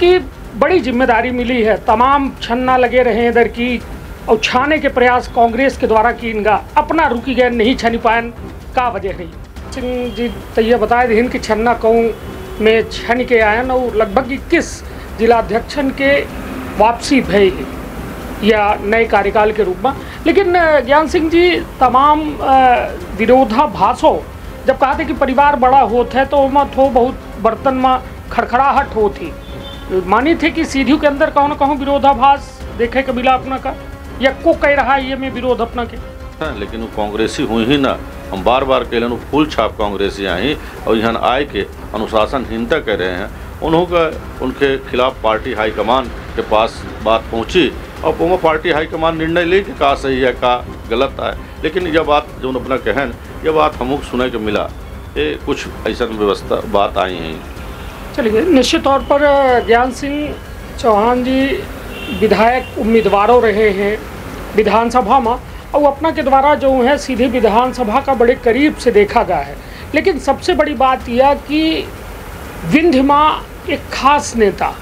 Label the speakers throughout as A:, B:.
A: की बड़ी जिम्मेदारी मिली है, तमाम छन्ना लगे रहे इधर की और छाने के प्रयास कांग्रेस के द्वारा की इनका अपना रुकी गए नहीं छनी पायन का वजह रही सिंह जी तैयार बताए दिन कि छन्ना कहूँ में छन के आयन और लगभग 21 जिलाध्यक्षन के वापसी भय या नए कार्यकाल के रूप में। लेकिन ज्ञान सिंह जी तमाम विरोधाभासों जब कहा थे कि परिवार बड़ा होता है तो में थो बहुत बर्तन में खड़खड़ाहट होती मानी थे कि सीधी के अंदर कहूँ न कहूँ विरोधाभास देखे के मिला अपना का या को कह रहा है ये में विरोध अपना के
B: लेकिन वो कांग्रेसी हुई ही ना। हम बार बार कह लें फूल छाप कांग्रेसी आई और यहाँ आए के अनुशासनहीनता कह रहे हैं उनके खिलाफ पार्टी हाईकमान के पास बात पहुँची और वो पार्टी हाईकमान निर्णय ले कि का सही है का गलत है। लेकिन यह बात जो अपना कहन यह बात हमको सुने के मिला ये कुछ ऐसा व्यवस्था बात आई है।
A: चलिए निश्चित तौर पर ज्ञान सिंह चौहान जी विधायक उम्मीदवारों रहे हैं विधानसभा में और अपना के द्वारा जो है सीधे विधानसभा का बड़े करीब से देखा गया है। लेकिन सबसे बड़ी बात यह कि विंध्य में एक खास नेता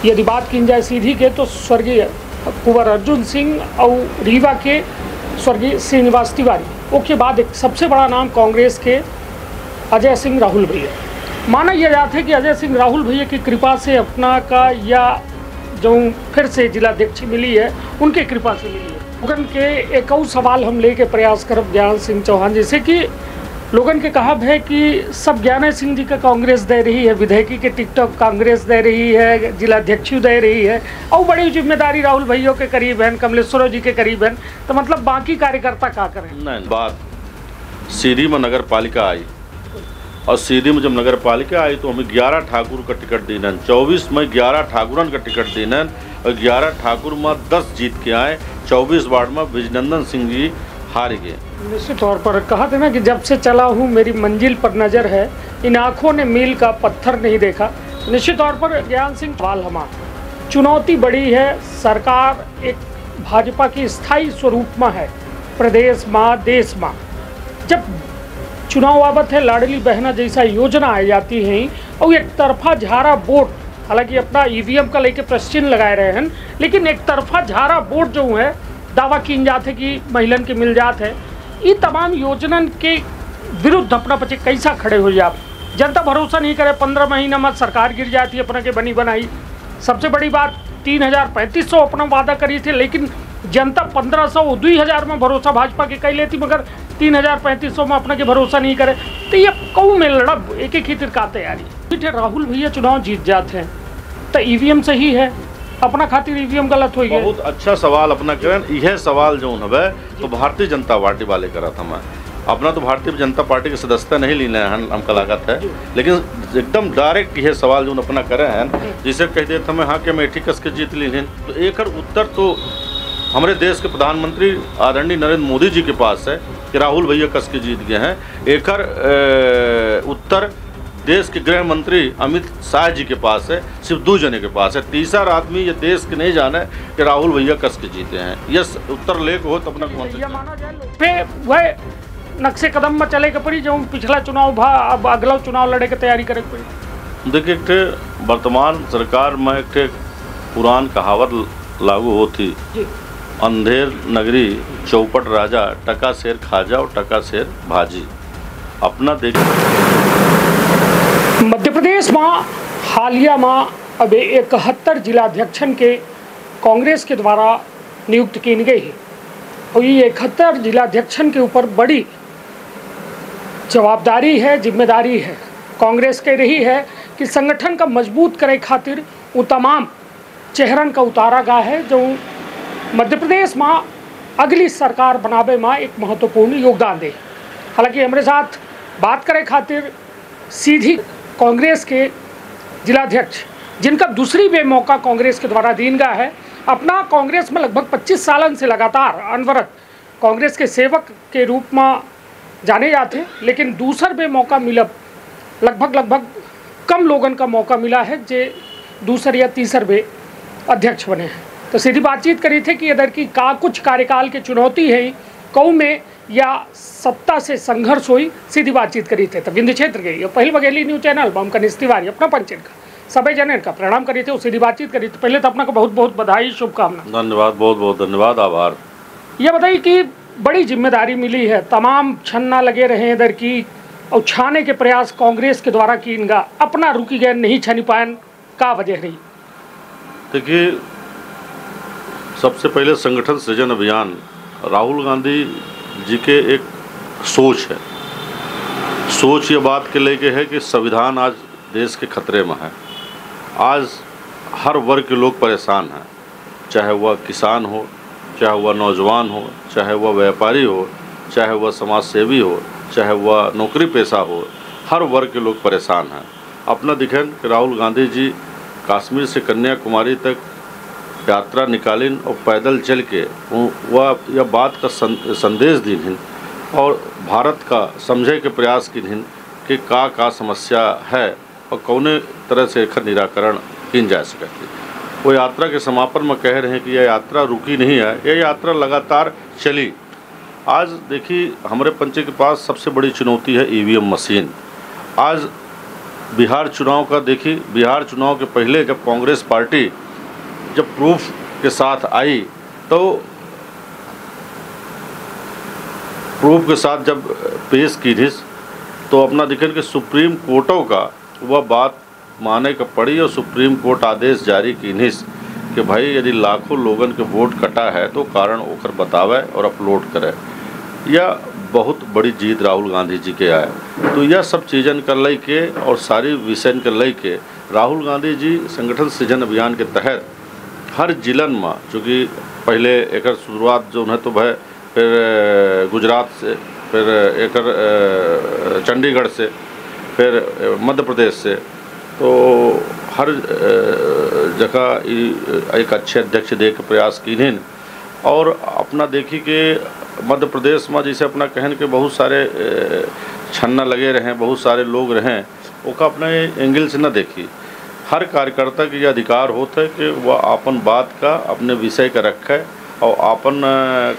A: यदि बात की जाए सीधी के तो स्वर्गीय कुंवर अर्जुन सिंह और रीवा के स्वर्गीय श्रीनिवास तिवारी उसके बाद एक सबसे बड़ा नाम कांग्रेस के अजय सिंह राहुल भैया माना यह जाता है कि अजय सिंह राहुल भैया की कृपा से अपना का या जो फिर से जिलाध्यक्ष मिली है उनके कृपा से मिली है। लोगन के एक और सवाल हम लेके प्रयास करब ज्ञान सिंह चौहान जैसे कि लोगन के कहा है कि सब ज्ञान सिंह जी का कांग्रेस दे रही है विधायकी के टिकटॉक कांग्रेस दे रही है जिलाध्यक्ष दे रही है और बड़ी जिम्मेदारी राहुल भैया के करीब है कमलेश्वर जी के करीब है तो मतलब बाकी कार्यकर्ता क्या करें।
B: नहीं बात सीधी में नगर पालिका आई और सीधी में जब नगर पालिका आई तो हमें 11 ठाकुर का टिकट देना 24 में 11 ठाकुरन का टिकट देना और 11 ठाकुर में 10 जीत के आए 24 वार्ड में विजयनंदन सिंह जी हार गए।
A: निश्चित तौर पर कहा था ना कि जब से चला हूँ मेरी मंजिल पर नज़र है इन आँखों ने मील का पत्थर नहीं देखा। निश्चित तौर पर ज्ञान सिंह सवाल हमारा चुनौती बड़ी है। सरकार एक भाजपा की स्थायी स्वरूप में है प्रदेश में देश में जब चुनाव आवत है लाडली बहना जैसा योजना आ जाती है और एक तरफा झारा वोट हालांकि अपना ईवीएम का लेके प्रश्न लगाए रहे हैं लेकिन एक तरफा झारा वोट जो है दावा की जाते कि महिलन के मिल जाते है ये तमाम योजनन के विरुद्ध अपना बच्चे कैसा खड़े हो जाए। जनता भरोसा नहीं करे 15 महीना में सरकार गिर जाती है अपना के बनी बनाई। सबसे बड़ी बात 3,000-3,500 अपना वादा करी थे लेकिन जनता 1,500 2,000 में भरोसा भाजपा के कई लेती मगर 3,000-3,500 में अपना के भरोसा नहीं करे तो ये कऊ में लड़ब एक एक ही का तैयारी। राहुल भैया चुनाव जीत जाते हैं तो ईवीएम सही है अपना खातिर ईवीएम गलत हो गया।
B: बहुत अच्छा सवाल अपना करें यह सवाल जो है तो भारतीय जनता पार्टी वाले करा था मैं अपना तो भारतीय जनता पार्टी की सदस्यता नहीं लेना है हमका लागत है लेकिन एकदम डायरेक्ट यह सवाल जो अपना करे हैं जिसे कह देते हमें हाँ के मेठी कस के जीत ली तो एक उत्तर तो हमारे देश के प्रधानमंत्री आदरणीय नरेंद्र मोदी जी के पास है कि राहुल भैया कस के जीत गए हैं। एक उत्तर देश के गृह मंत्री अमित शाह जी के पास है सिर्फ 2 जने के पास है। तीसरा आदमी ये देश के नहीं जाने कि राहुल भैया कस के जीते हैं। यस उत्तर लेख हो तो अपना
A: वह नक्शे कदम में चले के पड़ी जो पिछला चुनाव भा अब अगला चुनाव लड़े की तैयारी करे पड़ी।
B: देखिए वर्तमान सरकार में एक पुरान कहावत लागू होती अंधेर नगरी चौपट राजा टका शेर खाजा और टका शेर भाजी अपना देख।
A: मध्य प्रदेश में हालिया में अब 71 जिलाध्यक्षन के कांग्रेस के द्वारा नियुक्त की गई है और ये 71 जिलाध्यक्षन के ऊपर बड़ी जवाबदारी है जिम्मेदारी है। कांग्रेस कह रही है कि संगठन का मजबूत करे खातिर वो तमाम चेहरन का उतारा गया है जो मध्य प्रदेश में अगली सरकार बनावे में एक महत्वपूर्ण योगदान दे। हालांकि हमारे साथ बात करें खातिर सीधी कांग्रेस के जिलाध्यक्ष जिनका दूसरी बे मौका कांग्रेस के द्वारा दीन गया है अपना कांग्रेस में लगभग 25 सालन से लगातार अनवरत कांग्रेस के सेवक के रूप में जाने जाते लेकिन दूसर बे मौका मिलब लगभग कम लोगन का मौका मिला है जे दूसर या तीसर बे अध्यक्ष बने हैं। तो सीधी बातचीत करी थे कि इधर की का कुछ कार्यकाल की चुनौती है कऊ में या सत्ता से संघर्ष हुई सीधी बातचीत करी थे। तो विंध्य क्षेत्र के पहल बघेली न्यूज चैनल हम कनिष्ठ तिवारी अपना पंचन का सभी जने का प्रणाम करी थे, सीधी बातचीत करी थी। पहले तो अपना को बहुत बहुत बधाई, शुभकामना।
B: धन्यवाद, बहुत बहुत धन्यवाद, आभार।
A: ये बताइए कि बड़ी जिम्मेदारी मिली है, तमाम छन्ना लगे रहे इधर की और छाने के प्रयास कांग्रेस के द्वारा की, इनका अपना रुकी गए नहीं छानी पायन, का वजह रही?
B: देखिए, सबसे पहले संगठन सृजन अभियान राहुल गांधी जी के एक सोच है। सोच ये बात के लेके है कि संविधान आज देश के खतरे में है। आज हर वर्ग के लोग परेशान हैं, चाहे वह किसान हो, चाहे वह नौजवान हो, चाहे वह व्यापारी हो, चाहे वह समाज सेवी हो, चाहे वह नौकरी पेशा हो, हर वर्ग के लोग परेशान हैं। अपना दिखें कि राहुल गांधी जी कश्मीर से कन्याकुमारी तक यात्रा निकालिन और पैदल चल के वह यह बात का संदेश दीन और भारत का समझे के प्रयास की कि का समस्या है और कौने तरह से एकर निराकरण किन जा सकती। वो यात्रा के समापन में कह रहे हैं कि यह यात्रा रुकी नहीं है, यह यात्रा लगातार चली। आज देखिए, हमारे पंचे के पास सबसे बड़ी चुनौती है ईवीएम मशीन। आज बिहार चुनाव का देखिए, बिहार चुनाव के पहले जब कांग्रेस पार्टी जब प्रूफ के साथ आई, तो प्रूफ के साथ जब पेश की थी, तो अपना दिखें कि सुप्रीम कोर्टों का वह बात माने का पड़ी और सुप्रीम कोर्ट आदेश जारी की निस कि भाई यदि लाखों लोगन के वोट कटा है तो कारण ओकर बतावे और अपलोड करे। यह बहुत बड़ी जीत राहुल गांधी जी के आए। तो यह सब चीज़न कर लई के और सारी विषय कर लई के राहुल गांधी जी संगठन सृजन अभियान के तहत हर जिलन में, चूँकि पहले एक शुरुआत जो है तो भाई फिर गुजरात से, फिर एक चंडीगढ़ से, फिर मध्य प्रदेश से, तो हर जगह एक अच्छे अध्यक्ष दे के प्रयास की। और अपना देखी कि मध्य प्रदेश में जैसे अपना कहन के बहुत सारे छन्ना लगे रहे, बहुत सारे लोग रहें, ओका अपने एंगल से न देखी। हर कार्यकर्ता के यह अधिकार होता है कि वह अपन बात का, अपने विषय का रखे और अपन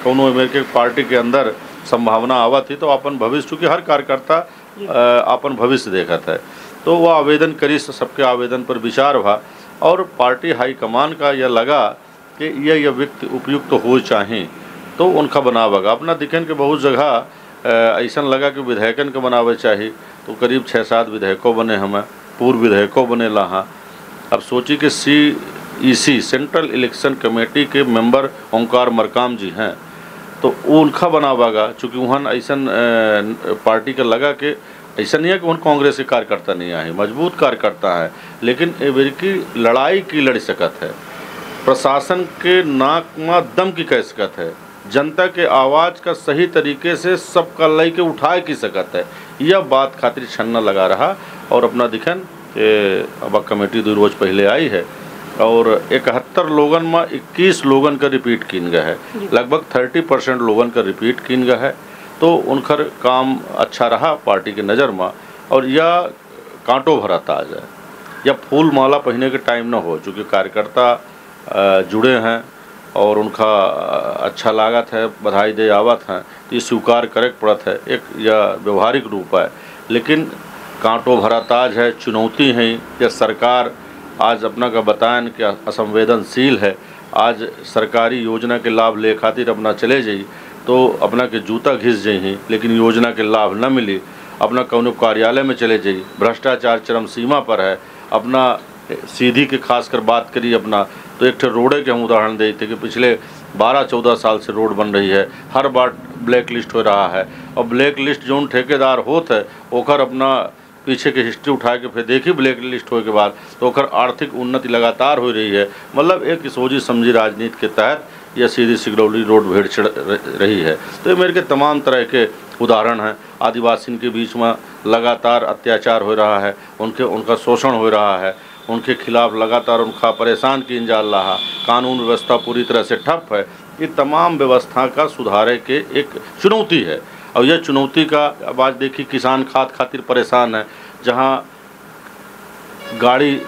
B: कोनो अमेरिकी पार्टी के अंदर संभावना आवत थी तो अपन भविष्य, चूँकि हर कार्यकर्ता अपन भविष्य देखता है, तो वह आवेदन करी, सबके आवेदन पर विचार हुआ और पार्टी हाईकमान का यह लगा कि यह व्यक्ति उपयुक्त हो चाहे तो उनका बनावेगा। अपना दिखन के बहुत जगह ऐसा लगा कि विधायकन के बनावे चाहिए, तो करीब 6-7 विधायकों बने, हमें पूर्व विधायकों बने ला। अब सोची कि CEC सेंट्रल इलेक्शन कमेटी के मेंबर ओंकार मरकाम जी हैं, तो उनका बनावागा। चूँकि वहाँ ऐसा पार्टी का लगा कि ऐसा नहीं है कि वहाँ कांग्रेस के कार्यकर्ता नहीं आए, मजबूत कार्यकर्ता है, लेकिन एवरी की लड़ाई की लड़ सकत है, प्रशासन के नाक में दम की कह सकत है, जनता के आवाज़ का सही तरीके से सबका लय के उठाए की सकत है। यह बात खातिर छन्ना लगा रहा। और अपना दिखन कि अब कमेटी 2 रोज पहले आई है और 71 लोगन में 21 लोगन का रिपीट किन गया है, लगभग 30% लोगन का रिपीट किन गया है। तो उनकर काम अच्छा रहा पार्टी के नज़र में। और यह कांटो भरा ताज है, या फूल माला पहने के टाइम ना हो, चूँकि कार्यकर्ता जुड़े हैं और उनका अच्छा लागत है, बधाई दे आवत हैं, तो ये स्वीकार करे पड़त है, एक यह व्यवहारिक रूप है। लेकिन कांटो भरा ताज है, चुनौती है। यह सरकार आज अपना का बताएं कि असंवेदनशील है। आज सरकारी योजना के लाभ ले खातिर अपना चले जाइए तो अपना के जूता घिस जाइए, लेकिन योजना के लाभ न मिली। अपना कौनो कार्यालय में चले जाइए, भ्रष्टाचार चरम सीमा पर है। अपना सीधी के खास कर बात करिए अपना, तो एक रोडे के हम उदाहरण देते कि पिछले 12-14 साल से रोड बन रही है, हर बार ब्लैक लिस्ट हो रहा है। और ब्लैक लिस्ट जो ठेकेदार होता है ओकर अपना पीछे के हिस्ट्री उठा के फिर देखी ब्लैक लिस्ट होने के बाद तो ओकर आर्थिक उन्नति लगातार हो रही है। मतलब एक सोची समझी राजनीति के तहत यह सीधी सिगरौली रोड भेड़ चढ़ रही है। तो ये मेरे के तमाम तरह के उदाहरण हैं। आदिवासी के बीच में लगातार अत्याचार हो रहा है, उनका शोषण हो रहा है, उनके खिलाफ लगातार उनका परेशान किन जा रहा, कानून व्यवस्था पूरी तरह से ठप है। ये तमाम व्यवस्था का सुधारे के एक चुनौती है। और यह चुनौती का अब आज देखिए किसान खाद खातिर परेशान है, जहाँ गाड़ी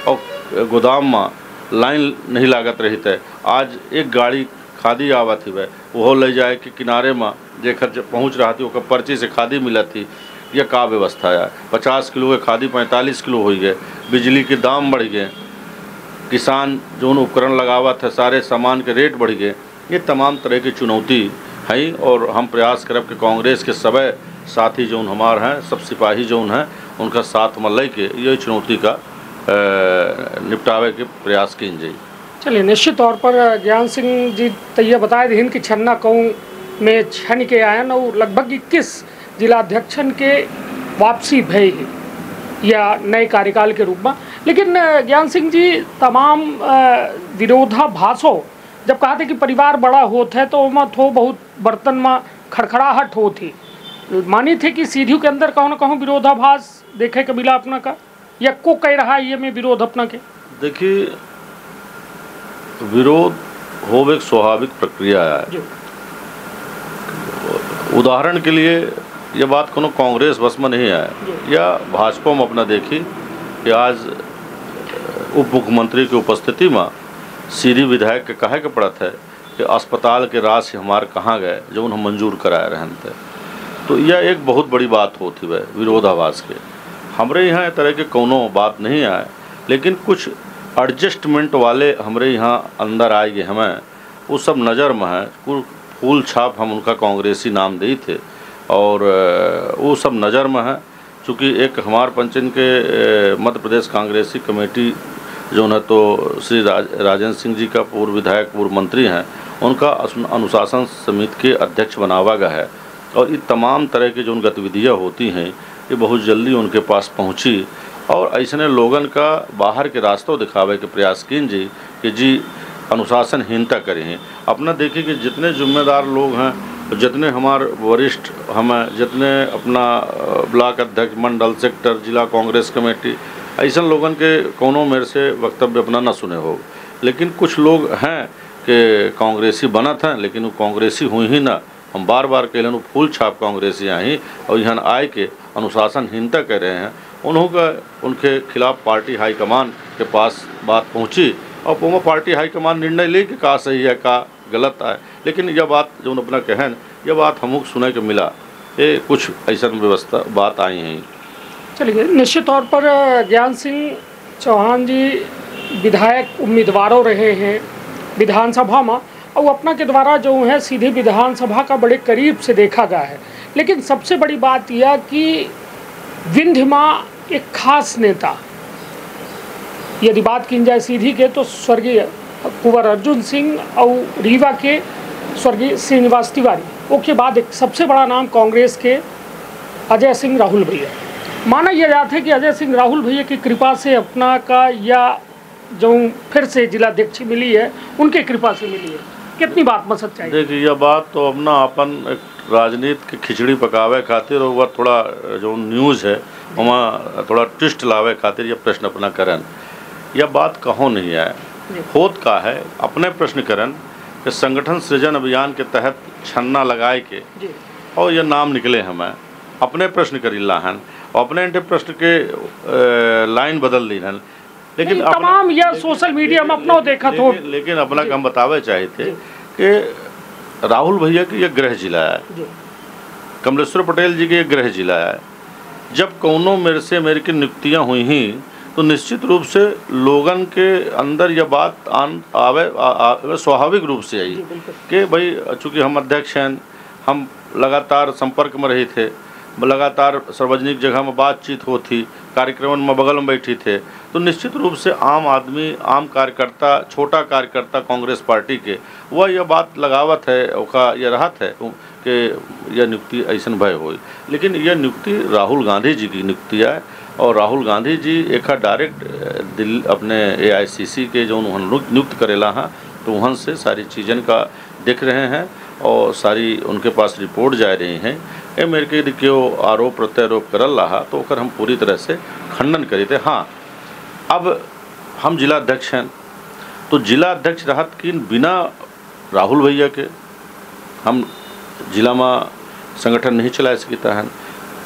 B: और गोदाम में लाइन नहीं लागत रही है। आज एक गाड़ी खादी आवत ही वह ले जाए कि किनारे में जेकर जब पहुँच रहा थी ओकर पर्ची से खादी मिला थी, या का व्यवस्था है। 50 किलो के खादी 45 किलो हो गए, बिजली के दाम बढ़ गए, किसान जो उपकरण लगावत है सारे सामान के रेट बढ़ गए। ये तमाम तरह की चुनौती है और हम प्रयास करब कि कांग्रेस के सब साथी जो हमार हैं, सब सिपाही जो हैं, उनका साथ में ले के ये चुनौती का निपटावे के प्रयास की जाए।
A: चलिए, निश्चित तौर पर ज्ञान सिंह जी तैयार बताए दिन कि छन्ना कहूँ में छन के आयन और लगभग 21 जिलाध्यक्षन के वापसी भय या नए कार्यकाल के रूप में। लेकिन ज्ञान सिंह जी तमाम विरोधाभासों जब कहा थे कि परिवार बड़ा होता है तो वहाँ थो बहुत बर्तन में खड़खड़ाहट होती, मानी थे कि सीधी के अंदर कहूँ न कहूँ विरोधाभास देखे के मिला अपना का, या को कह रहा है ये में विरोध अपना के?
B: देखिए, विरोध हो एक स्वाभाविक प्रक्रिया है। उदाहरण के लिए ये बात कोनो कांग्रेस बस में नहीं है या भाजपा में अपना देखी कि आज उप मुख्यमंत्री की उपस्थिति में सीधी विधायक के कहे के पड़त है कि अस्पताल के राशि हमारे कहाँ गए जो उन्हें मंजूर कराए रहन थे। तो यह एक बहुत बड़ी बात होती है विरोधाभास के। हमारे यहाँ तरह के कोनो बात नहीं आए, लेकिन कुछ एडजस्टमेंट वाले हमारे यहाँ अंदर आए गए, हमें वो सब नज़र में है। फूल छाप हम उनका कांग्रेसी नाम दिए थे और वो सब नज़र में है। चूँकि एक हमार पंचन के मध्य प्रदेश कांग्रेसी कमेटी जो है तो श्री राजेंद्र सिंह जी का पूर्व विधायक पूर्व मंत्री हैं, उनका अनुशासन समिति के अध्यक्ष बनावा गया है और ये तमाम तरह की जो गतिविधियाँ होती हैं ये बहुत जल्दी उनके पास पहुँची और ऐसे लोगन का बाहर के रास्तों दिखावे के प्रयास कीन जी कि जी अनुशासनहीनता करें। अपना देखिए कि जितने जिम्मेदार लोग हैं, जितने हमारे वरिष्ठ हमें, जितने अपना ब्लॉक अध्यक्ष, मंडल, सेक्टर, जिला कांग्रेस कमेटी, ऐसा लोगन के कोनो मेरे से वक्तव्य अपना न सुने हो। लेकिन कुछ लोग हैं कि कांग्रेसी बनत हैं लेकिन वो कांग्रेसी हुई ही ना। हम बार बार कह लें फूल छाप कांग्रेसी आई और यहाँ आए के अनुशासनहीनता कर रहे हैं। उनके खिलाफ पार्टी हाईकमान के पास बात पहुँची और वो पार्टी हाईकमान निर्णय ले कि का सही है का गलत है। लेकिन यह बात जो अपना कहन, यह बात हमको सुने के मिला, ये कुछ ऐसा व्यवस्था बात आई हैं।
A: चलिए, निश्चित तौर पर ज्ञान सिंह चौहान जी विधायक उम्मीदवारों रहे हैं विधानसभा में और अपना के द्वारा जो है सीधे विधानसभा का बड़े करीब से देखा गया है। लेकिन सबसे बड़ी बात यह कि विंध्य में एक खास नेता, यदि बात की जाए सीधी के तो स्वर्गीय कुंवर अर्जुन सिंह और रीवा के स्वर्गीय श्रीनिवास तिवारी, उसके बाद एक सबसे बड़ा नाम कांग्रेस के अजय सिंह राहुल भैया। माना यह जाता है कि अजय सिंह राहुल भैया की कृपा से अपना का या जो फिर से जिलाध्यक्ष मिली है उनके कृपा से मिली है, कितनी बात में सच्चाई?
B: देखिए, यह बात तो अपना अपन एक राजनीति की खिचड़ी पकावे खातिर और वह थोड़ा जो न्यूज़ है वहाँ थोड़ा ट्विस्ट लावे खातिर यह प्रश्न अपना करन। यह बात कहो नहीं है, होत का है अपने प्रश्न करन कि संगठन सृजन अभियान के तहत छन्ना लगाए के और यह नाम निकले हमें अपने प्रश्न करीला हन और अपने प्रश्न के लाइन बदल दी हन। लेकिन
A: तमाम यह सोशल मीडिया में अपना देखा तो
B: लेकिन अपना हम बतावे चाहे थे कि राहुल भैया की यह गृह जिला है, कमलेश्वर पटेल जी के गृह जिला है। जब कौनों मेरे से मेरे की नियुक्तियाँ हुई ही तो निश्चित रूप से लोगन के अंदर यह बात आवे स्वाभाविक रूप से आई कि भाई चूँकि हम अध्यक्ष हैं, हम लगातार संपर्क में रहे थे, लगातार सार्वजनिक जगह में बातचीत होती, कार्यक्रम में बगल में बैठी थे, तो निश्चित रूप से आम आदमी, आम कार्यकर्ता, छोटा कार्यकर्ता कांग्रेस पार्टी के वह यह बात लगावत है ओका यह रहत है कि यह नियुक्ति ऐसा भय हो। लेकिन यह नियुक्ति राहुल गांधी जी की नियुक्ति है और राहुल गांधी जी एक डायरेक्ट दिल्ली अपने AICC के जो नियुक्त करेला हैं तो वहाँ से सारी चीज़न का देख रहे हैं और सारी उनके पास रिपोर्ट जा रही हैं। ये मेरे के क्यों आरोप प्रत्यारोप करल रहा तो ओकर हम पूरी तरह से खंडन करे थे। हाँ, अब हम जिला अध्यक्ष हैं तो जिला अध्यक्ष रहत कि बिना राहुल भैया के हम जिला में संगठन नहीं चला सकता है,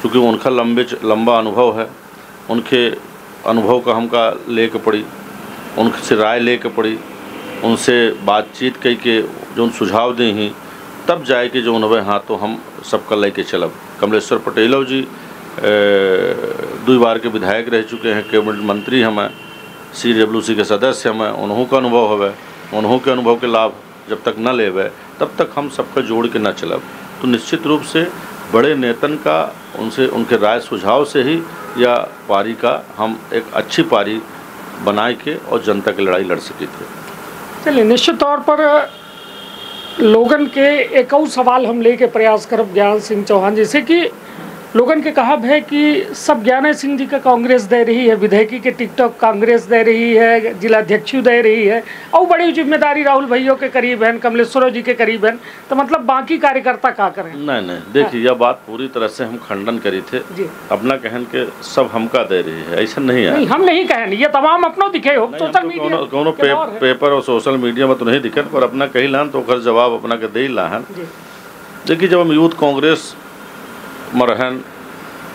B: क्योंकि उनका लंबा अनुभव है। उनके अनुभव का हमका लेके पड़ी, उनसे राय लेके पड़ी, उनसे बातचीत करके जो सुझाव दें ही तब जाए कि जो उन्हें हाँ तो हम सबका लेके चलब। कमलेश्वर पटेल जी 2 बार के विधायक रह चुके हैं, कैबिनेट मंत्री हमें, CWC के सदस्य हमें, उन्हों का अनुभव हवे, उन्हों के अनुभव के लाभ जब तक न लेवे तब तक हम सबका जोड़ के न चलब। तो निश्चित रूप से बड़े नेतन का उनसे उनके राय सुझाव से ही या पारी का हम एक अच्छी पारी बनाए के और जनता की लड़ाई लड़ सके थे।
A: चलिए, निश्चित तौर पर लोगन के एक और सवाल हम लेके प्रयास करब ज्ञान सिंह चौहान जी से कि लोगन के कहब है कि सब ज्ञान सिंह जी का कांग्रेस दे रही है, विधायकी के टिकटॉक कांग्रेस दे रही है, जिलाध्यक्ष दे रही है, और बड़ी जिम्मेदारी राहुल भैया के करीब है, कमलेश्वर जी के करीब है, तो मतलब बाकी कार्यकर्ता क्या करें?
B: नहीं, देखिए यह बात पूरी तरह से हम खंडन करी थे जी। अपना कहन के सब हमका दे रही है, ऐसा नहीं है।
A: नहीं, हम नहीं कहन, ये तमाम अपनो दिखे हो सोशल मीडिया
B: कोनो पेपर और सोशल मीडिया में तो नहीं दिखन, पर अपना कही लान तो ओकर जवाब अपना के दे लाहन। देखिए, जब हम यूथ कांग्रेस में रहन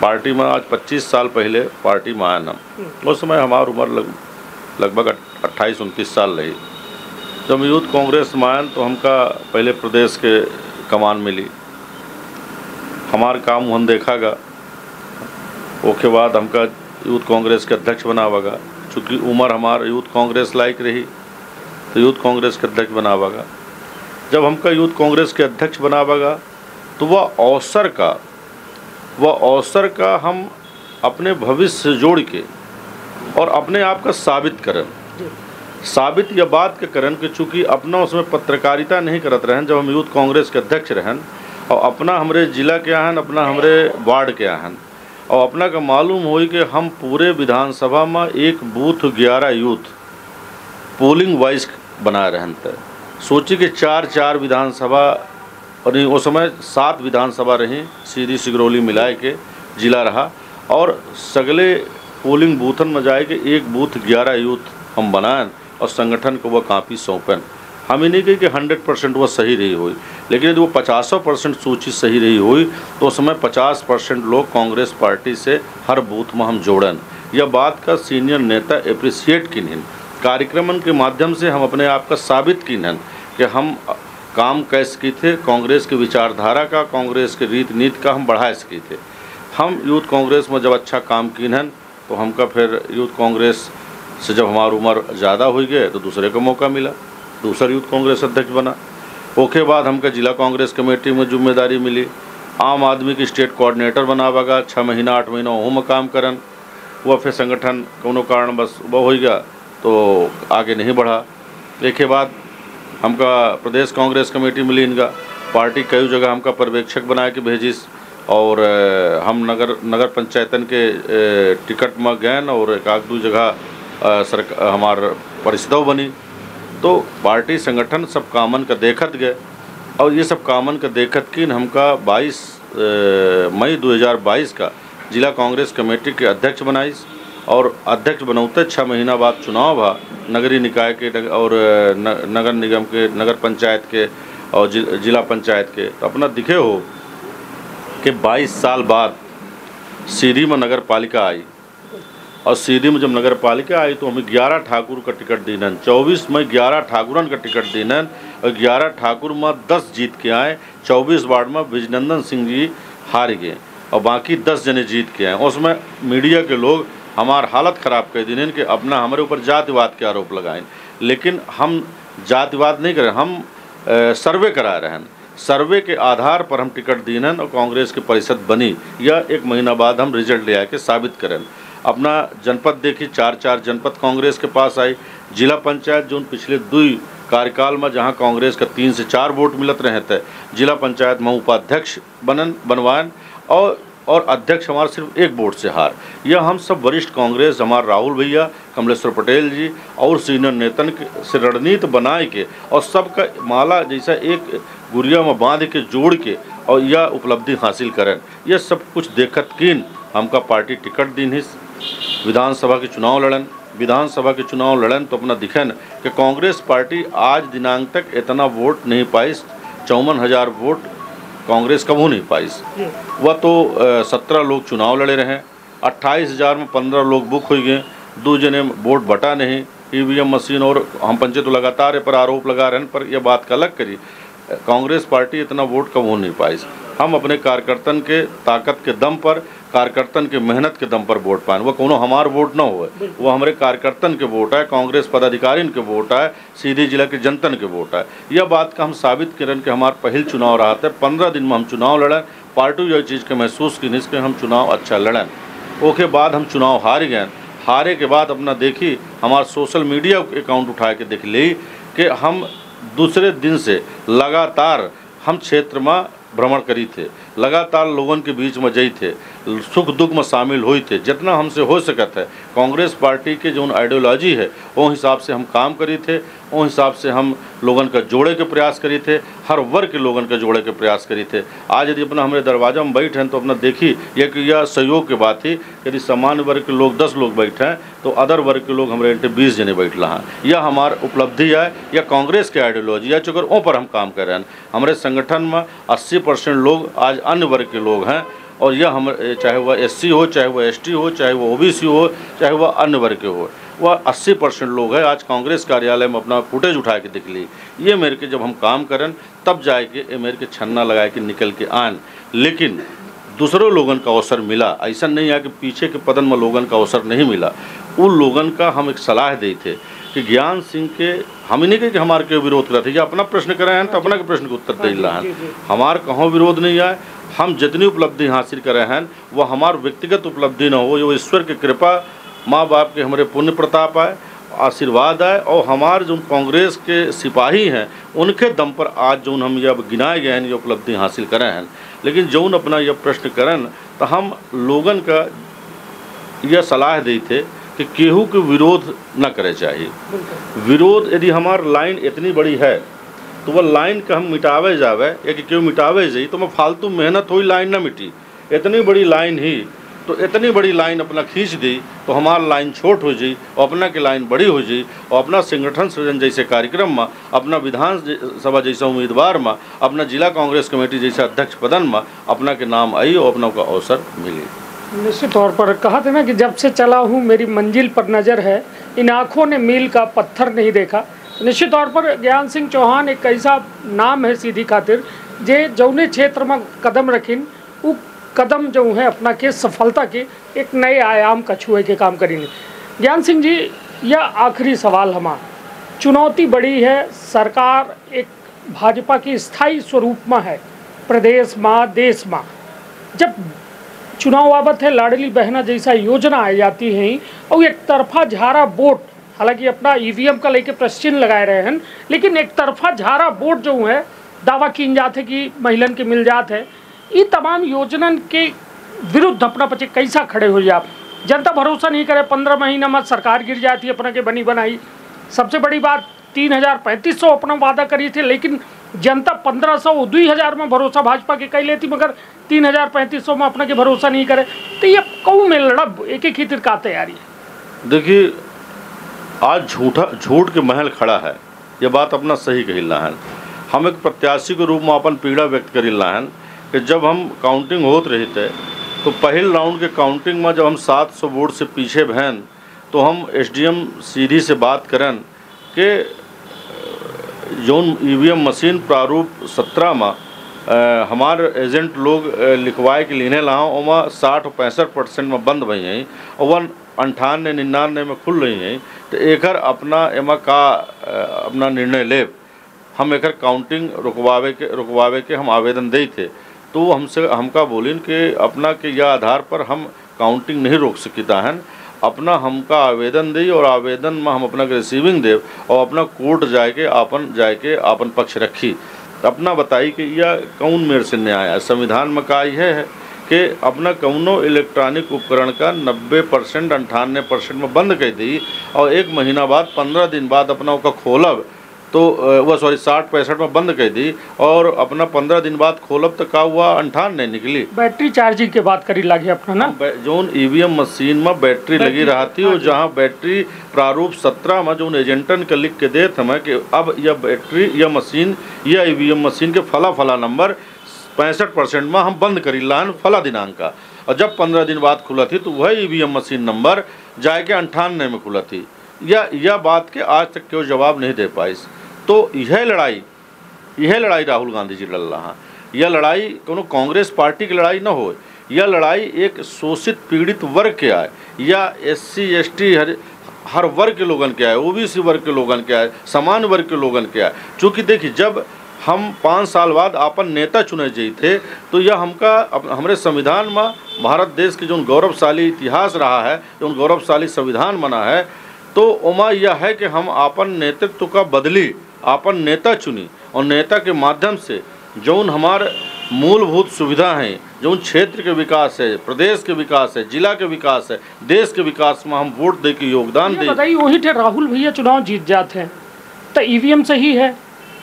B: पार्टी में, आज 25 साल पहले पार्टी में आए हम, उस समय हमारी उम्र लगभग 28-29 साल रही। जब यूथ कांग्रेस में आए तो हमका पहले प्रदेश के कमान मिली, हमार काम हम देखागा, उसके बाद हमका यूथ कांग्रेस के अध्यक्ष बनावागा। चूँकि उम्र हमार यूथ कांग्रेस लायक रही तो यूथ कांग्रेस के अध्यक्ष बनावागा। जब हमका यूथ कांग्रेस के अध्यक्ष बनावागा तो वह अवसर का हम अपने भविष्य से जोड़ के और अपने आप का साबित यह बात के करन कि चूँकि अपना उसमें पत्रकारिता नहीं करत रहन, जब हम यूथ कांग्रेस के अध्यक्ष रहन और अपना हमरे जिला के आहन, अपना हमरे वार्ड के आहन, और अपना का मालूम हुई कि हम पूरे विधानसभा में एक बूथ 11 यूथ पोलिंग वाइज बनाए रहन थे। सोची कि 4 विधानसभा और उस समय 7 विधानसभा रही, सीधी सिगरौली मिलाए के जिला रहा, और सगले पोलिंग बूथन में जाए के एक बूथ 11 यूथ हम बनाएं और संगठन को वह कापी सौंपें। हम ही नहीं कही कि 100% वह सही रही हुई, लेकिन यदि वो 50% सूची सही रही हुई तो उस समय 50% लोग कांग्रेस पार्टी से हर बूथ में हम जोड़न। यह बात का सीनियर नेता एप्रिसिएट किन्हन, कार्यक्रमन के माध्यम से हम अपने आप का साबित किन्हन कि हम काम कैसे की थे, कांग्रेस की विचारधारा का, कांग्रेस के रीति नीति का हम बढ़ा सके थे। हम यूथ कांग्रेस में जब अच्छा काम किन्हन तो हमका फिर यूथ कांग्रेस से जब हमारी उम्र ज़्यादा हो गए तो दूसरे को मौका मिला, दूसरा यूथ कांग्रेस अध्यक्ष बना। उसके बाद हमका जिला कांग्रेस कमेटी में जिम्मेदारी मिली, आम आदमी की स्टेट कोऑर्डिनेटर बनावागा, 6 महीना 8 महीना वह में काम करन। वह फिर संगठन कोनो कारण बस वह हो गया तो आगे नहीं बढ़ा। एक बाद हमका प्रदेश कांग्रेस कमेटी मिली, इनका पार्टी कई जगह हमका पर्यवेक्षक बना के भेजिस, और हम नगर पंचायतन के टिकट में गए और 1-2 जगह हमार परिषदों बनी। तो पार्टी संगठन सब कामन का देखत गए, और ये सब कामन का देखत कि हमका 22 मई 2022 का जिला कांग्रेस कमेटी के अध्यक्ष बनाइस, और अध्यक्ष बनौते 6 महीना बाद चुनाव भा नगरीय निकाय के और नगर निगम के, नगर पंचायत के और जिला पंचायत के। तो अपना दिखे हो कि 22 साल बाद सीधी में नगर पालिका आई, और सीधी में जब नगर पालिका आई तो हमें 11 ठाकुर का टिकट दीनन, 24 में 11 ठाकुरन का टिकट दीनन, और 11 ठाकुर में 10 जीत के आए। 24 वार्ड में विजनंदन सिंह जी हार गए और बाकी 10 जने जीत के आए। उसमें मीडिया के लोग हमार हालत ख़राब कर दिन कि अपना हमारे ऊपर जातिवाद के आरोप लगाएं, लेकिन हम जातिवाद नहीं करें, हम सर्वे करा रहे हैं। सर्वे के आधार पर हम टिकट दीनन और कांग्रेस की परिषद बनी, या 1 महीना बाद हम रिजल्ट ले आके साबित करें। अपना जनपद देखी, 4 जनपद कांग्रेस के पास आई। जिला पंचायत जो पिछले 2 कार्यकाल में जहां कांग्रेस का 3 से 4 वोट मिलत रहे थे, जिला पंचायत में उपाध्यक्ष बनवान और अध्यक्ष हमारा सिर्फ 1 वोट से हार। यह हम सब वरिष्ठ कांग्रेस, हमारे राहुल भैया, कमलेश्वर पटेल जी और सीनियर नेतन से रणनीति बनाए के और सबका माला जैसा एक गुड़िया में बांध के जोड़ के और यह उपलब्धि हासिल करें। यह सब कुछ देखत किन हमका पार्टी टिकट दिन ही विधानसभा के चुनाव लड़न तो अपना दिखन कि कांग्रेस पार्टी आज दिनांक तक इतना वोट नहीं पाई, 54,000 वोट कांग्रेस कबू नहीं पाई। वह तो 17 लोग चुनाव लड़े रहे, 28,000 में 15 लोग बुक हो गए, 2 जने वोट बटा नहीं, ईवीएम मशीन और हम पंचे तो लगातार पर आरोप लगा रहे हैं, पर यह बात का अलग करी कांग्रेस पार्टी इतना वोट कबू नहीं पाई। हम अपने कार्यकर्तन के ताकत के दम पर कार्यकर्तन के मेहनत के दम पर वोट पाए। वो कोनो हमार वोट न हो, वो हमारे कार्यकर्तन के वोट है, कांग्रेस पदाधिकारीन के वोट है, सीधी जिला के जनतन के वोट है। यह बात का हम साबित करें कि हमारा पहल चुनाव रहा था, 15 दिन में हम चुनाव लड़ें, पार्टी जो चीज़ के महसूस की निष्क हम चुनाव अच्छा लड़ें। ओके बाद हम चुनाव हार गए। हारे के बाद अपना देखी हमारा सोशल मीडिया अकाउंट उठा के देख ली कि हम दूसरे दिन से लगातार हम क्षेत्र में भ्रमण करी थे, लगातार लोगों के बीच में जई थे, सुख दुख में शामिल हुई थे। जितना हमसे हो सकता है कांग्रेस पार्टी के जो आइडियोलॉजी है वो हिसाब से हम काम करी थे, वो हिसाब से हम लोगों का जोड़े के प्रयास करी थे, हर वर्ग के लोगों का जोड़े के प्रयास करी थे। आज यदि अपना हमारे दरवाजा में बैठे हैं तो अपना देखी यह सहयोग की बात थी। यदि सामान्य वर्ग के लोग 10 लोग बैठे हैं तो अदर वर्ग के लोग हमारे 20 जने बैठ रहा हैं। यह हमार उपलब्धि है, यह कांग्रेस के आइडियोलॉजी है, चूँकि वो पर हम काम कर रहे हैं। हमारे संगठन में 80% लोग आज अन्य वर्ग के लोग हैं, और यह हम चाहे वह SC हो, चाहे वह ST हो, चाहे वह OBC हो, चाहे वह अन्य वर्ग के हो, वह 80% लोग हैं। आज कांग्रेस कार्यालय में अपना फुटेज उठा के दिख ली। ये मेरे के जब हम काम करें तब जाए के मेरे के छन्ना लगा के निकल के आन, लेकिन दूसरों लोगों का अवसर मिला। ऐसा नहीं है कि पीछे के पदन में लोगों का अवसर नहीं मिला। उन लोगों का हम एक सलाह दी थे कि ज्ञान सिंह के हम नहीं कहे कि हमारे के विरोध करा थे, या अपना प्रश्न करे हैं तो अपना के प्रश्न के उत्तर दे रहा है। हमार कहों विरोध नहीं आए। हम जितनी उपलब्धि हासिल करे हैं वो हमार व्यक्तिगत उपलब्धि न हो, वो ईश्वर की कृपा, माँ बाप के हमारे पुण्य प्रताप आए, आशीर्वाद आए, और हमारे जो कांग्रेस के सिपाही हैं उनके दम पर आज जो हम यह गिनाए गए हैं ये उपलब्धि हासिल करे हैं। लेकिन जो अपना यह प्रश्न करें तो हम लोगन का यह सलाह दी थे कि केहू के विरोध न करे चाहिए। विरोध यदि हमार लाइन इतनी बड़ी है तो वह लाइन का हम मिटावे जावे या कि क्यों मिटावे जाई तो मैं फालतू मेहनत हुई लाइन ना मिटी। इतनी बड़ी लाइन ही तो इतनी बड़ी लाइन अपना खींच दी तो हमारा लाइन छोट हो जाई और अपना की लाइन बड़ी हो जाई, और अपना संगठन सृजन जैसे कार्यक्रम में, अपना विधानसभा जैसा उम्मीदवार में, अपना जिला कांग्रेस कमेटी जैसे अध्यक्ष पदन में अपना के नाम आई और अपना का अवसर मिली।
A: निश्चित तौर पर कहा था ना कि जब से चला हूँ मेरी मंजिल पर नज़र है, इन आँखों ने मील का पत्थर नहीं देखा। निश्चित तौर पर ज्ञान सिंह चौहान एक ऐसा नाम है सीधी खातिर जे जौने क्षेत्र में कदम रखिन वो कदम जो है अपना के सफलता के एक नए आयाम का छुए के काम करेंगे। ज्ञान सिंह जी, यह आखिरी सवाल हमारा, चुनौती बड़ी है, सरकार एक भाजपा की स्थायी स्वरूप में है, प्रदेश में देश में जब चुनाव आवत है लाडली बहना जैसा योजना आ जाती है और एक तरफा झारा वोट, हालांकि अपना EVM का लेके प्रश्न लगाए रहे हैं, लेकिन एक तरफा झारा वोट जो है दावा की जाते कि महिलन के मिल जाते है, ये तमाम योजनन के विरुद्ध अपना पचे कैसा खड़े हो जाए? जनता भरोसा नहीं करे, 15 महीना में सरकार गिर जाती है अपना के बनी बनाई। सबसे बड़ी बात 3000-3500 अपना वादा करी थे, लेकिन जनता 1500 2000 में भरोसा भाजपा के कई लेती, मगर 3000-3500 में अपना के भरोसा नहीं करे। तो ये कौन में लड़ब एक ही खीतिर का तैयारी है?
B: देखिए, आज झूठ के महल खड़ा है, ये बात अपना सही कहिला है। हम एक प्रत्याशी के रूप में अपन पीड़ा व्यक्त करिला है कि जब हम काउंटिंग होत रही थे तो पहले राउंड के काउंटिंग में जब हम 700 वोट से पीछे भैन तो हम SDM सीधी से बात करें कि जोन EVM मशीन प्रारूप 17 में हमारे एजेंट लोग लिखवाए के लेने ला वहाँ 60-65% में बंद भई हैं और 98-99 में खुल रही हैं। तो एकर अपना एमा का अपना निर्णय ले हम एकर काउंटिंग रुकवावे के हम आवेदन दे थे। तो हमका बोलिन कि अपना के यह आधार पर हम काउंटिंग नहीं रोक सकता हैं, अपना हमका आवेदन दी और आवेदन में हम अपना रिसीविंग देव और अपना कोर्ट जाके आपन पक्ष रखी। अपना बताई कि यह कौन मेरे से न्याय है। संविधान में का यह है कि अपना कौनो इलेक्ट्रॉनिक उपकरण का 90% 98% में बंद कर दी और 1 महीना बाद 15 दिन बाद अपना उसका खोलब तो वह 60-65 में बंद कर दी और अपना 15 दिन बाद खोलब तो का हुआ 98 निकली।
A: बैटरी चार्जिंग के बात करी लगी अपना ना,
B: जोन EVM मशीन में बैटरी लगी रहती और जहाँ बैटरी प्रारूप 17 में जो एजेंटन के लिख के देते हमें कि अब यह बैटरी यह मशीन यह EVM मशीन के फला नंबर 65% में हम बंद करी लान फला दिनांक का, और जब 15 दिन बाद खुला थी तो वह EVM मशीन नंबर जाके 98 में खुला थी। यह बात के आज तक क्यों जवाब नहीं दे पाई। तो यह लड़ाई राहुल गांधी जी लड़ रहा। यह लड़ाई कोनो कांग्रेस पार्टी की लड़ाई न हो, यह लड़ाई एक शोषित पीड़ित वर्ग के है, या SC ST हर वर्ग के लोगन के है, OBC वर्ग के लोगन के है, सामान्य वर्ग के लोगन के है। चूँकि देखिए, जब हम 5 साल बाद अपन नेता चुने जाए थे, तो यह हमारे संविधान में भारत देश के जो गौरवशाली इतिहास रहा है, जो गौरवशाली संविधान बना है, तो उमा यह है कि हम अपन नेतृत्व का बदली अपन नेता चुनी, और नेता के माध्यम से जौन हमारे मूलभूत सुविधा हैं, जौन क्षेत्र के विकास है, प्रदेश के विकास है, जिला के विकास है, देश के विकास में हम वोट दे के योगदान दे।
A: बताइए, वही थे राहुल भैया चुनाव जीत जाते हैं तो EVM सही है,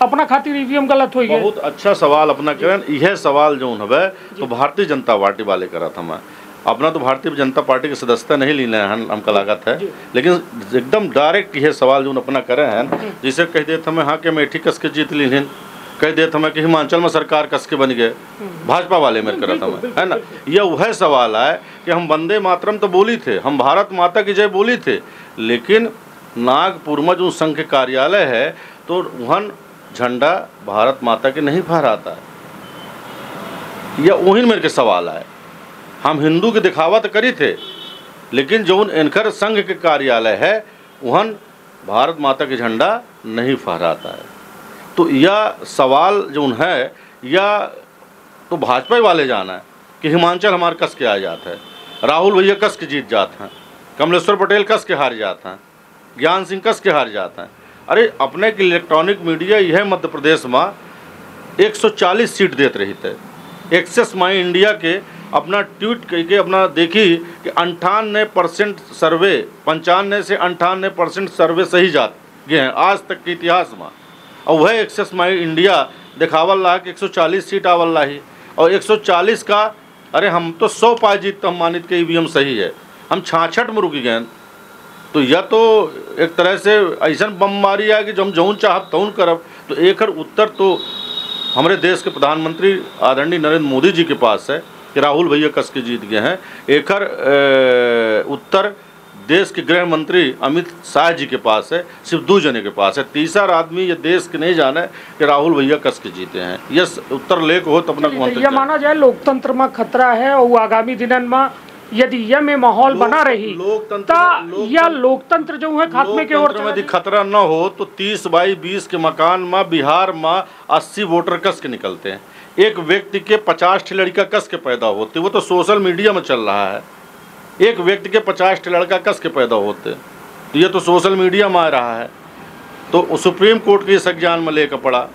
A: अपना खातिर EVM गलत हुई है।
B: बहुत अच्छा सवाल अपना करें। यह सवाल जो है तो भारतीय जनता पार्टी वाले करा था। मैं अपना तो भारतीय जनता पार्टी की सदस्यता नहीं लीने हैं, हम कलागत है, लेकिन एकदम डायरेक्ट यह सवाल जो अपना करे हैं, जिसे कह देते हमें हाँ के मेठी कस के जीत ली, कह देते हमें कि हिमाचल में सरकार कस के बन गए, भाजपा वाले मेरे करा था मैं, है ना। यह वह सवाल है कि हम वंदे मातरम तो बोली थे, हम भारत माता की जय बोली थे, लेकिन नागपुर में जो संघ कार्यालय है तो वहाँ झंडा भारत माता के नहीं फहराता है। यह वही मेरे के सवाल है। हम हिंदू के दिखावा तो करी थे, लेकिन जो इनकर संघ के कार्यालय है वहाँ भारत माता के झंडा नहीं फहराता है। तो यह सवाल जो है, या तो भाजपा वाले जाना है कि हिमाचल हमारे कस के आ जाता है, राहुल भैया कस के जीत जाते हैं, कमलेश्वर पटेल कस के हार जाते हैं, ज्ञान सिंह कस के हार जाते हैं। अरे अपने के इलेक्ट्रॉनिक मीडिया यह मध्य प्रदेश में 140 सीट देते रही थे। एक्सेस माई इंडिया के अपना ट्वीट करके अपना देखी कि 98% सर्वे, 95 से 98% सर्वे सही जात गए हैं आज तक के इतिहास में। और वह एक्सेस माई इंडिया दिखावल रहा कि 140 सीट आवल रही, और 140 का अरे हम तो 100 पाए जीत तो हम मानित के EVM सही है, हम 66 में रुक गए। तो यह तो एक तरह से ऐसा बमबारी है कि जो हम जौन चाहब तौन करब। तो एक उत्तर तो हमारे देश के प्रधानमंत्री आदरणीय नरेंद्र मोदी जी के पास है कि राहुल भैया कस के जीत गए हैं। एक उत्तर देश के गृह मंत्री अमित शाह जी के पास है, सिर्फ 2 जने के पास है। तीसरा आदमी ये देश के नहीं जाने कि राहुल भैया कस के जीते हैं। यह उत्तर लेक हो तो अपना
A: यह माना जाए लोकतंत्र में खतरा है, और आगामी दिनन में यदि यह में माहौल बना रही या लोकतंत्र जो है खात्मे की ओर
B: यदि खतरा न हो तो 30 बाई 20 के मकान में बिहार में 80 वोटर कस के निकलते हैं। एक व्यक्ति के 50 लड़का कस के पैदा होते, वो तो सोशल मीडिया में चल रहा है। एक व्यक्ति के 50 लड़का कस के पैदा होते, तो ये तो सोशल मीडिया में आ रहा है। तो सुप्रीम कोर्ट के संज्ञान में लेकर पड़ा।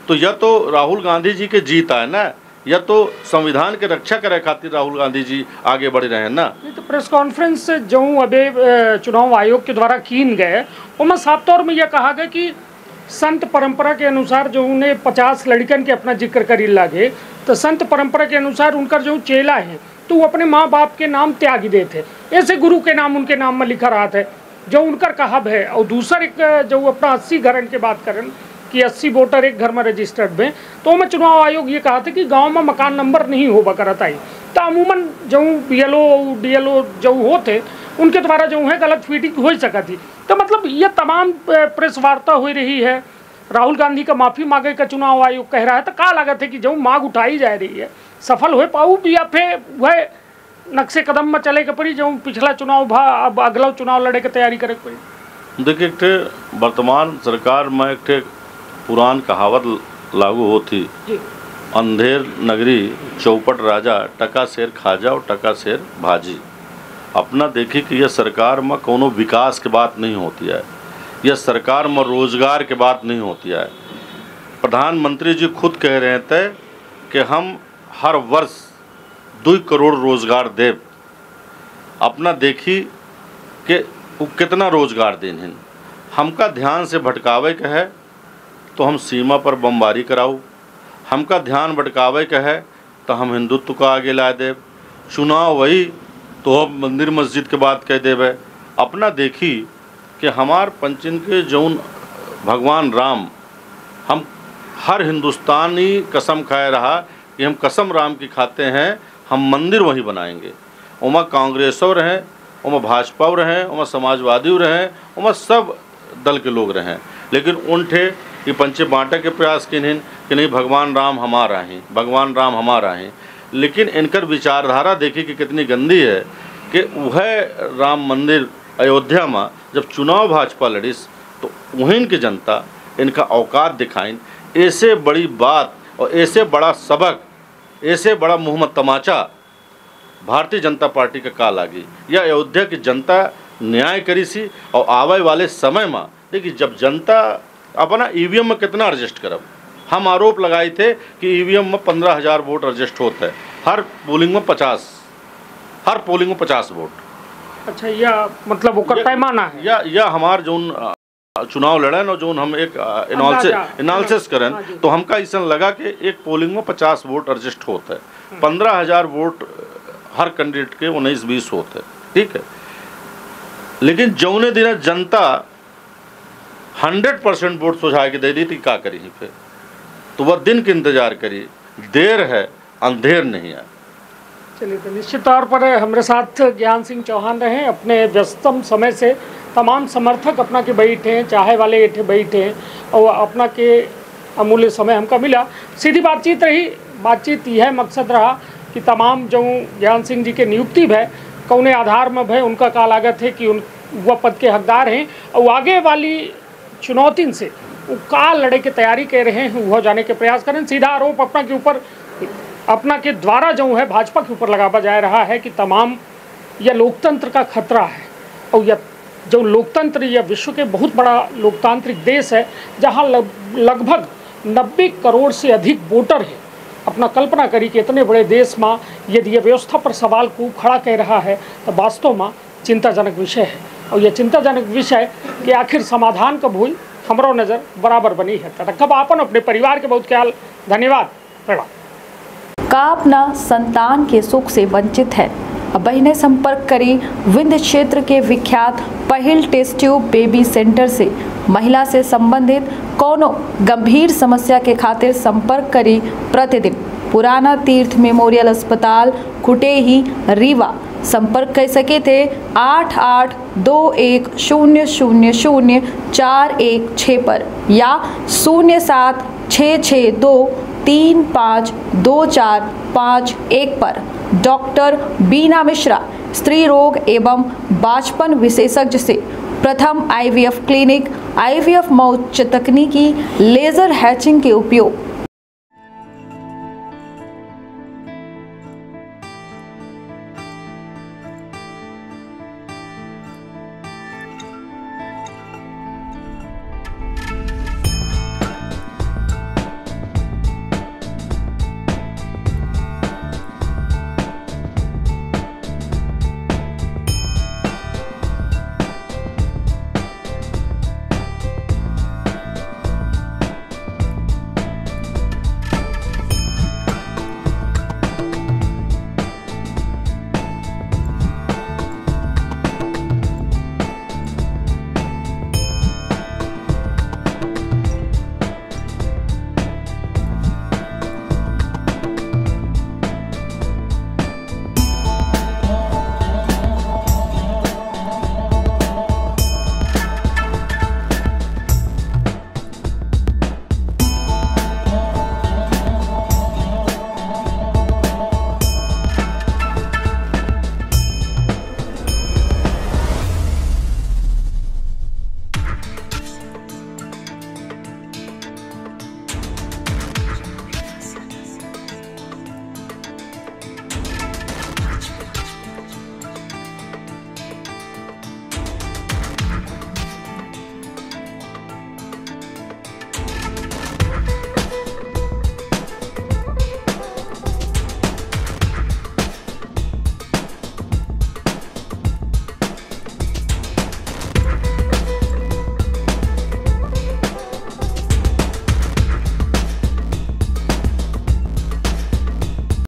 B: तो यह तो राहुल गांधी जी के जीत है ना, या तो संविधान के रक्षा करे खातिर राहुल गांधी जी आगे बढ़ रहे हैं ना।
A: नहीं तो प्रेस कॉन्फ्रेंस जो अबे चुनाव आयोग के द्वारा कीन गए, उसमें साफ तौर में यह कहा गया कि संत परंपरा के अनुसार जो उन्हें 50 लड़कन के अपना जिक्र करी लागे, तो संत परंपरा के अनुसार उनका जो चेला है तो वो अपने माँ बाप के नाम त्यागी देते, ऐसे गुरु के नाम उनके नाम में लिखा रहा था जो उनका कहब है। और दूसरा एक जो अपना 80 घरन की बात करें कि 80 वोटर एक घर में रजिस्टर्ड में, तो मैं चुनाव आयोग ये कहा था कि गांव में मकान नंबर नहीं हो करता ही, तो अमूमन जो BLO DLO जो होते उनके द्वारा जो है गलत फीटिंग हो सका थी। तो मतलब ये तमाम प्रेस वार्ता हो रही है, राहुल गांधी का माफ़ी मांगे का चुनाव आयोग कह रहा है। तो क्या लागत है कि जो मांग उठाई जा रही है सफल हो पाऊ, या फिर वह नक्शे कदम में चले के पड़ी जो पिछला चुनाव भा अब अगला चुनाव लड़े के तैयारी करे पड़ी।
B: देखिए, एक वर्तमान सरकार में एक पुरान कहावत लागू होती, अंधेर नगरी चौपट राजा, टका शेर खाजा और टका शेर भाजी। अपना देखिए कि यह सरकार में कोनो विकास की बात नहीं होती है, यह सरकार में रोजगार की बात नहीं होती है। प्रधानमंत्री जी खुद कह रहे थे कि हम हर वर्ष 2 करोड़ रोजगार देव। अपना देखी कि वो कितना रोजगार देन, हमका ध्यान से भटकावे के है तो हम सीमा पर बमबारी कराऊ, हमका ध्यान भटकावे के है तो हम हिंदुत्व को आगे ला देव, चुनाव वही तो हम मंदिर मस्जिद के बात कह देवे। अपना देखी कि हमार पंचन के जौन भगवान राम, हम हर हिंदुस्तानी कसम खाए रहा कि हम कसम राम की खाते हैं, हम मंदिर वहीं बनाएंगे। उमा कांग्रेसों रहें, उमा भाजपा रहें, उमा समाजवादी रहें, उमा सब दल के लोग रहें, लेकिन उनठे ये पंचे बांटा के प्रयास कि नहीं भगवान राम हमारा हैं, भगवान राम हमारा हैं। लेकिन इनकर विचारधारा देखी कि कितनी गंदी है कि वह राम मंदिर अयोध्या में जब चुनाव भाजपा लड़ीस तो वहीं की जनता इनका औकात दिखाइन। ऐसे बड़ी बात और ऐसे बड़ा सबक, ऐसे बड़ा मुहम्मद तमाचा भारतीय जनता पार्टी का का लागी या अयोध्या की जनता न्याय करी सी। और आवे वाले समय में देखिए जब जनता अपना ईवीएम में कितना एडजस्ट करब, हम आरोप लगाए थे कि ईवीएम में 15,000 वोट एडजस्ट होता है, हर पोलिंग में 50 वोट।
A: अच्छा, यह मतलब ओकर पैमाना है
B: या हमार जोन चुनाव लड़े न जोन हम एक एनालिसिस करें तो हमका ऐसा लगा कि एक पोलिंग में 50 वोट एडजस्ट होता है, 15,000 वोट हर कैंडिडेट के 19-20 होते हैं, ठीक है। लेकिन जौने दिन जनता 100% वोट सुझा के दे दी थी, क्या करी फिर? तो वह दिन के इंतजार करी, देर है अंधेर नहीं है।
A: चलिए, तो निश्चित तौर पर हमारे साथ ज्ञान सिंह चौहान रहे। अपने व्यस्तम समय से तमाम समर्थक अपना के बैठे हैं, चाहे वाले एठे बैठे हैं और अपना के अमूल्य समय हमका मिला। सीधी बातचीत रही, बातचीत यह मकसद रहा कि तमाम जो ज्ञान सिंह जी के नियुक्ति भय कौने आधार में भय, उनका का लागत है कि वह पद के हकदार हैं और आगे वाली चुनौती से वो का लड़े की तैयारी कर रहे हैं, वह जाने के प्रयास करें। सीधा आरोप अपना के ऊपर, अपना के द्वारा जो है भाजपा के ऊपर लगाया जा रहा है कि तमाम यह लोकतंत्र का खतरा है। और यह जो लोकतंत्र, यह विश्व के बहुत बड़ा लोकतांत्रिक देश है जहाँ लगभग 90 करोड़ से अधिक वोटर हैं। अपना कल्पना करी कि इतने बड़े देश में यदि यह व्यवस्था पर सवाल को खड़ा कर रहा है तो वास्तव में चिंताजनक विषय है। और यह चिंताजनक विषय कि आखिर समाधान कब हुई, हमरो नज़र बराबर बनी है। कब आपन अपने परिवार के बहुत ख्याल। धन्यवाद। प्रणाम।
C: का अपना संतान के सुख से वंचित है? बहिने संपर्क करी विंध्य क्षेत्र के विख्यात पहिल टेस्ट ट्यूब बेबी सेंटर से। महिला से संबंधित कोनो गंभीर समस्या के खातिर संपर्क करी प्रतिदिन पुराना तीर्थ मेमोरियल अस्पताल कुटेही रीवा। संपर्क कर सके थे 8821000416 पर या 0766235245 पर। डॉक्टर बीना मिश्रा, स्त्री रोग एवं बांझपन विशेषज्ञ से प्रथम IVF क्लिनिक, IVF मौत तकनीकी, लेजर हैचिंग के उपयोग,